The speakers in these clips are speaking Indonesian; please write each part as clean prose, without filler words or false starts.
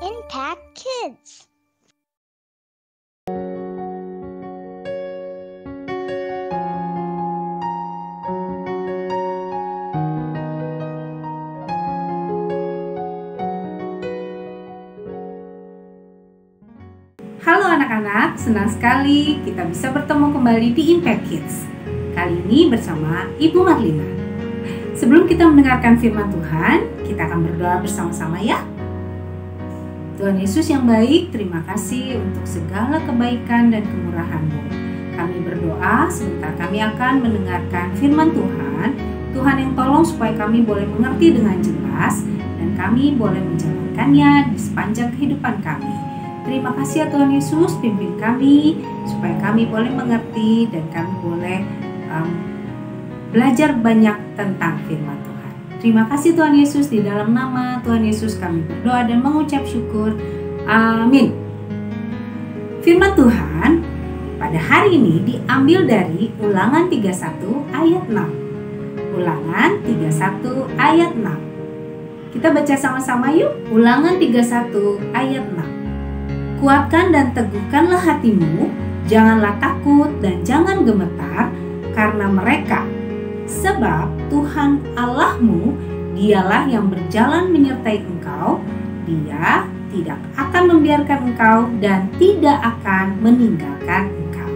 Impact Kids. Halo anak-anak, senang sekali kita bisa bertemu kembali di Impact Kids. Kali ini bersama Ibu Marlina. Sebelum kita mendengarkan firman Tuhan, kita akan berdoa bersama-sama ya. Tuhan Yesus yang baik, terima kasih untuk segala kebaikan dan kemurahan-Mu. Kami berdoa sebentar kami akan mendengarkan firman Tuhan. Tuhan yang tolong supaya kami boleh mengerti dengan jelas dan kami boleh menjalankannya di sepanjang kehidupan kami. Terima kasih ya Tuhan Yesus, pimpin kami supaya kami boleh mengerti dan kami boleh belajar banyak tentang firman Tuhan. Terima kasih Tuhan Yesus, di dalam nama Tuhan Yesus kami berdoa dan mengucap syukur. Amin. Firman Tuhan pada hari ini diambil dari Ulangan 31 ayat 6. Ulangan 31 ayat 6. Kita baca sama-sama yuk. Ulangan 31 ayat 6. Kuatkan dan teguhkanlah hatimu, janganlah takut dan jangan gemetar karena mereka. Sebab Tuhan Allahmu, dialah yang berjalan menyertai engkau, Dia tidak akan membiarkan engkau dan tidak akan meninggalkan engkau.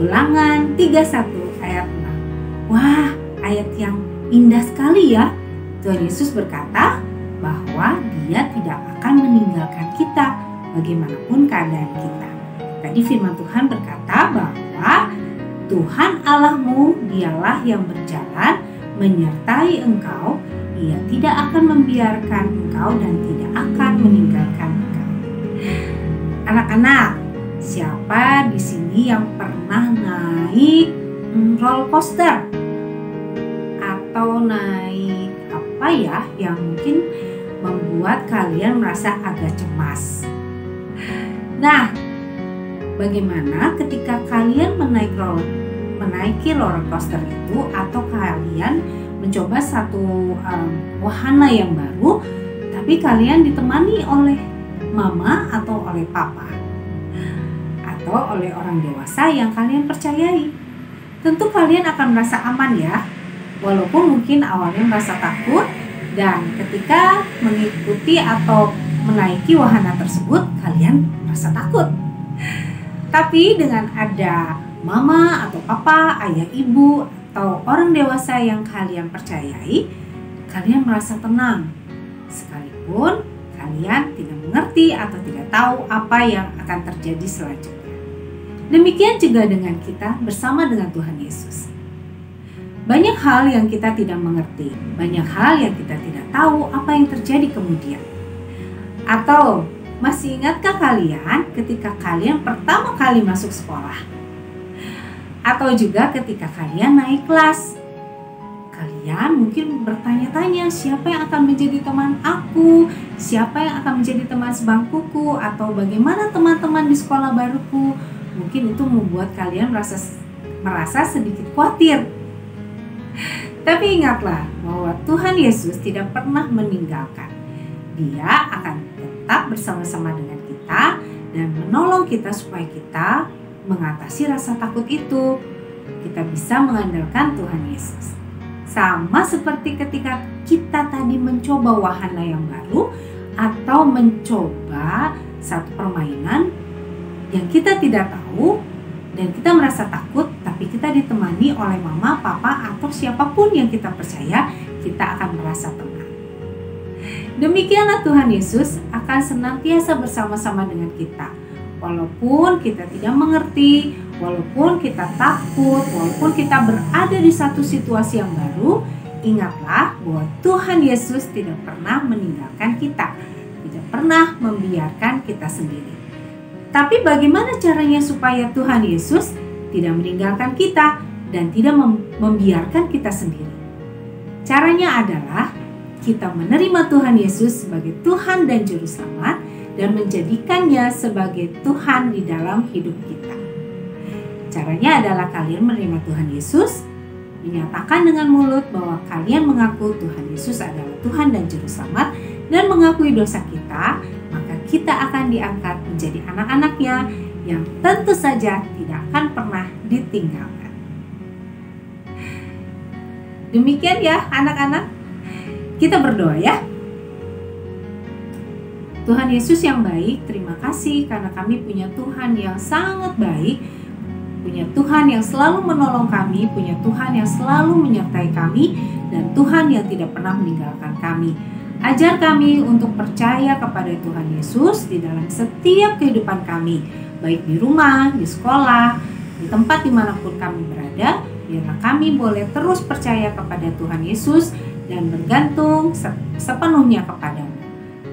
Ulangan 31 ayat 6. Wah, ayat yang indah sekali ya. Tuhan Yesus berkata bahwa Dia tidak akan meninggalkan kita bagaimanapun keadaan kita. Tadi firman Tuhan berkata bahwa Tuhan Allahmu, dialah yang berjalan menyertai engkau, Ia tidak akan membiarkan engkau dan tidak akan meninggalkan engkau. Anak-anak, siapa di sini yang pernah naik roller coaster? Atau naik apa ya yang mungkin membuat kalian merasa agak cemas? Nah, bagaimana ketika kalian menaiki roller coaster itu atau kalian mencoba satu wahana yang baru, tapi kalian ditemani oleh mama atau oleh papa atau oleh orang dewasa yang kalian percayai? Tentu kalian akan merasa aman ya, walaupun mungkin awalnya merasa takut dan ketika mengikuti atau menaiki wahana tersebut kalian merasa takut. Tapi dengan ada mama atau papa, ayah ibu atau orang dewasa yang kalian percayai, kalian merasa tenang. Sekalipun kalian tidak mengerti atau tidak tahu apa yang akan terjadi selanjutnya. Demikian juga dengan kita bersama dengan Tuhan Yesus. Banyak hal yang kita tidak mengerti, banyak hal yang kita tidak tahu apa yang terjadi kemudian. Atau masih ingatkah kalian ketika kalian pertama kali masuk sekolah? Atau juga ketika kalian naik kelas? Kalian mungkin bertanya-tanya, siapa yang akan menjadi teman aku? Siapa yang akan menjadi teman sebangkuku? Atau bagaimana teman-teman di sekolah baruku? Mungkin itu membuat kalian merasa sedikit khawatir. Tapi ingatlah bahwa Tuhan Yesus tidak pernah meninggalkan. Dia akan tetap bersama-sama dengan kita dan menolong kita supaya kita mengatasi rasa takut itu. Kita bisa mengandalkan Tuhan Yesus. Sama seperti ketika kita tadi mencoba wahana yang baru atau mencoba satu permainan yang kita tidak tahu dan kita merasa takut, tapi kita ditemani oleh mama, papa atau siapapun yang kita percaya, kita akan merasa tenang. Demikianlah Tuhan Yesus akan senantiasa bersama-sama dengan kita. Walaupun kita tidak mengerti, walaupun kita takut, walaupun kita berada di satu situasi yang baru, ingatlah bahwa Tuhan Yesus tidak pernah meninggalkan kita, tidak pernah membiarkan kita sendiri. Tapi bagaimana caranya supaya Tuhan Yesus tidak meninggalkan kita dan tidak membiarkan kita sendiri? Caranya adalah kita menerima Tuhan Yesus sebagai Tuhan dan Juru Selamat dan menjadikannya sebagai Tuhan di dalam hidup kita. Caranya adalah kalian menerima Tuhan Yesus, menyatakan dengan mulut bahwa kalian mengaku Tuhan Yesus adalah Tuhan dan Juru Selamat dan mengakui dosa kita, maka kita akan diangkat menjadi anak-anaknya yang tentu saja tidak akan pernah ditinggalkan. Demikian ya anak-anak, kita berdoa ya. Tuhan Yesus yang baik, terima kasih karena kami punya Tuhan yang sangat baik, punya Tuhan yang selalu menolong kami, punya Tuhan yang selalu menyertai kami, dan Tuhan yang tidak pernah meninggalkan kami. Ajar kami untuk percaya kepada Tuhan Yesus di dalam setiap kehidupan kami, baik di rumah, di sekolah, di tempat dimanapun kami berada. Biarlah kami boleh terus percaya kepada Tuhan Yesus dan bergantung sepenuhnya kepadamu.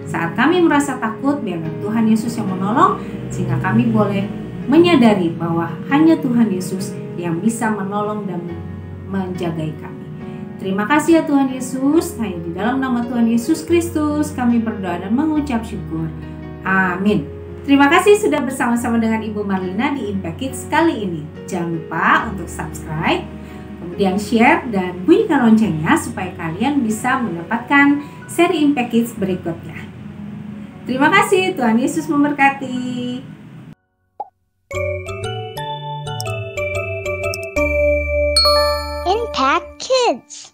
Saat kami merasa takut, biarlah Tuhan Yesus yang menolong, sehingga kami boleh menyadari bahwa hanya Tuhan Yesus yang bisa menolong dan menjagai kami. Terima kasih ya Tuhan Yesus. Hanya di dalam nama Tuhan Yesus Kristus kami berdoa dan mengucap syukur. Amin. Terima kasih sudah bersama-sama dengan Ibu Marlina di Impact Kids kali ini. Jangan lupa untuk subscribe, kemudian share dan bunyikan loncengnya supaya kalian bisa mendapatkan seri Impact Kids berikutnya. Terima kasih, Tuhan Yesus memberkati. Impact Kids.